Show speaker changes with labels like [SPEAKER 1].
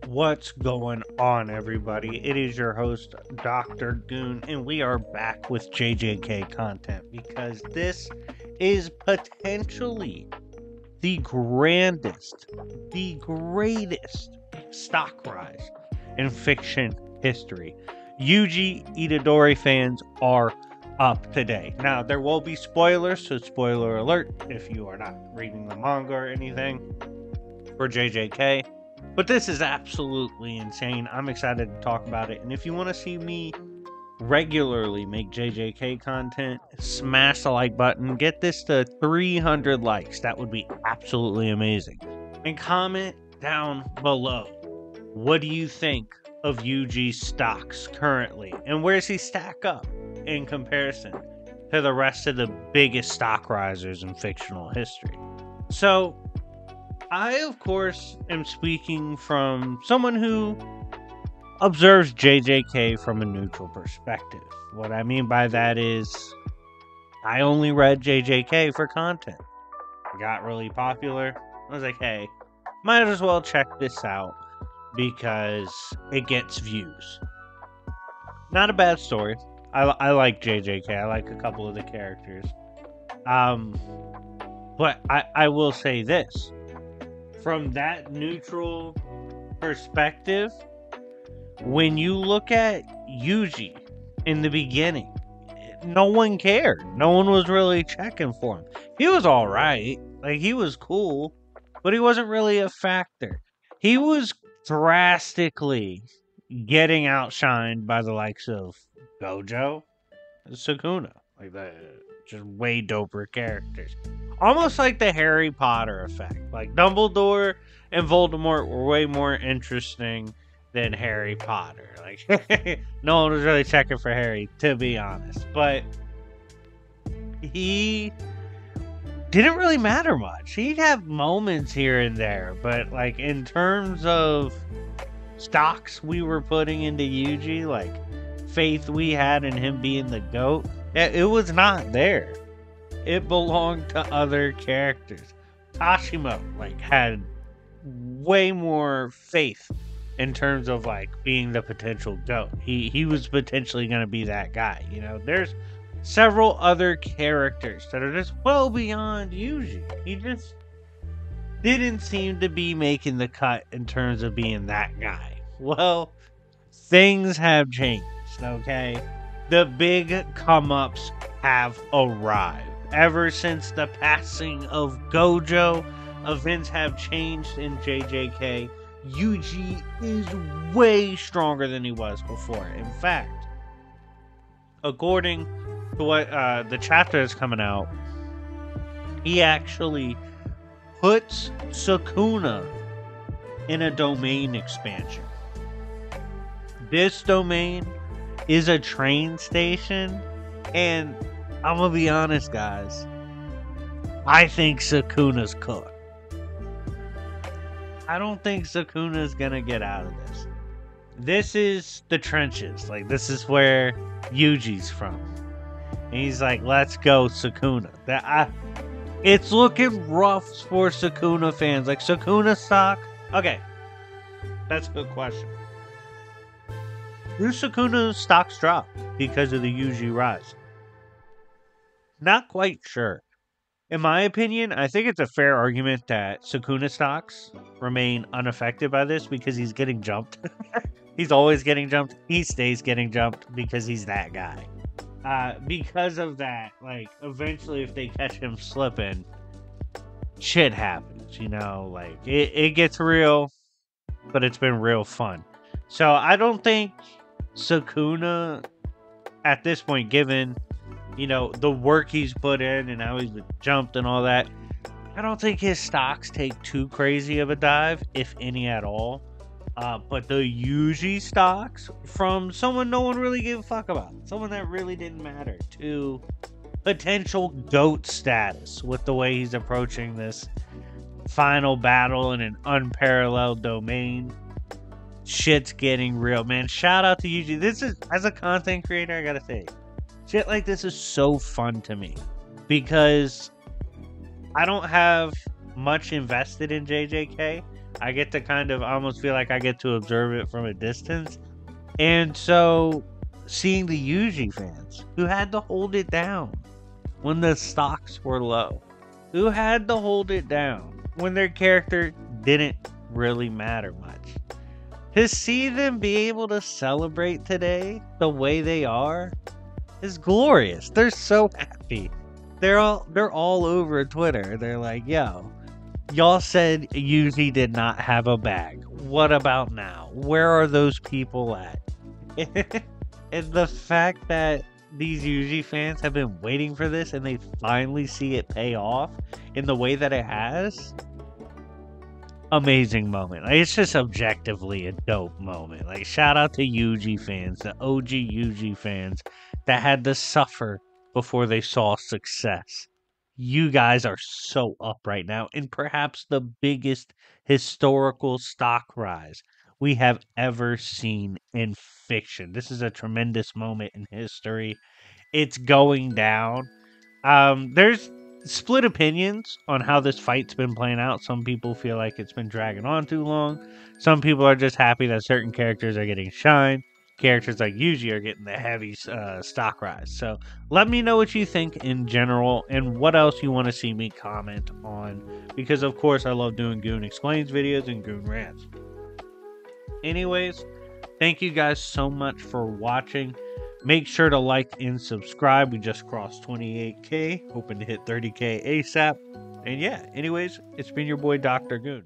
[SPEAKER 1] What's going on, everybody? It is your host, Dr. Goon, and we are back with JJK content because this is potentially the grandest, the greatest stock rise in fiction history. Yuji Itadori fans are up today. Now, there will be spoilers, so spoiler alert if you are not reading the manga or anything for JJK. But this is absolutely insane. I'm excited to talk about it. And if you want to see me regularly make JJK content, smash the like button. Get this to 300 likes. That would be absolutely amazing. And comment down below. What do you think of Yuji's stocks currently? And where does he stack up in comparison to the rest of the biggest stock risers in fictional history? So, I, of course, am speaking from someone who observes JJK from a neutral perspective. What I mean by that is, I only read JJK for content. It got really popular. I was like, hey, might as well check this out because it gets views. Not a bad story. I like JJK. I like a couple of the characters. But I will say this. From that neutral perspective, when you look at Yuji in the beginning, no one cared. No one was really checking for him. He was alright. Like, he was cool, but he wasn't really a factor. He was drastically getting outshined by the likes of Gojo and Sukuna. Like, that, just way doper characters. Almost like the Harry Potter effect. Like, Dumbledore and Voldemort were way more interesting than Harry Potter. Like, no one was really checking for Harry, to be honest. But he didn't really matter much. He'd have moments here and there. But, like, in terms of stocks we were putting into Yuji, like, faith we had in him being the GOAT, it was not there. It belonged to other characters. Tashimo, like, had way more faith in terms of, like, being the potential GOAT. He was potentially going to be that guy, you know? There's several other characters that are just well beyond Yuji. He just didn't seem to be making the cut in terms of being that guy. Well, things have changed, okay? The big come-ups have arrived. Ever since the passing of Gojo, events have changed in JJK. Yuji is way stronger than he was before. In fact, according to what the chapter is coming out, he actually puts Sukuna in a domain expansion. This domain is a train station, and I'm gonna be honest, guys. I think Sukuna's cooked. I don't think Sukuna's gonna get out of this. This is the trenches. Like, this is where Yuji's from. And he's like, let's go, Sukuna. It's looking rough for Sukuna fans. Like, Sukuna stock. Okay. That's a good question. Do Sukuna's stocks drop because of the Yuji rise? Not quite sure. In my opinion, I think it's a fair argument that Sukuna stocks remain unaffected by this because he's getting jumped. He's always getting jumped. He stays getting jumped because he's that guy. Because of that, like, eventually if they catch him slipping, shit happens, you know? Like, it gets real, but it's been real fun. So I don't think Sukuna, at this point, given, you know, the work he's put in and how he's been jumped and all that, I don't think his stocks take too crazy of a dive, if any at all. But the Yuji stocks, from someone no one really gave a fuck about, someone that really didn't matter, to potential GOAT status with the way he's approaching this final battle in an unparalleled domain. Shit's getting real, man. Shout out to Yuji. This is, as a content creator, I gotta say, shit like this is so fun to me because I don't have much invested in JJK, I get to kind of almost feel like I get to observe it from a distance. And so seeing the Yuji fans who had to hold it down when the stocks were low, who had to hold it down when their character didn't really matter much. To see them be able to celebrate today the way they are is glorious. They're so happy. They're all over Twitter. They're like, yo, y'all said Yuji did not have a bag. What about now? Where are those people at? And the fact that these Yuji fans have been waiting for this and they finally see it pay off in the way that it has, amazing moment. Like, it's just objectively a dope moment. Like, shout out to Yuji fans, the OG Yuji fans that had to suffer before they saw success. You guys are so up right now, in perhaps the biggest historical stock rise we have ever seen in fiction. This is a tremendous moment in history. It's going down. There's split opinions on how this fight's been playing out. Some people feel like it's been dragging on too long. Some people are just happy that certain characters are getting shine. Characters like Yuji are getting the heavy stock rise. So let me know what you think in general and what else you want to see me comment on. Because of course I love doing Goon Explains videos and Goon Rants. Anyways, thank you guys so much for watching. Make sure to like and subscribe. We just crossed 28K. Hoping to hit 30K ASAP. And yeah, anyways, it's been your boy Dr. Goon.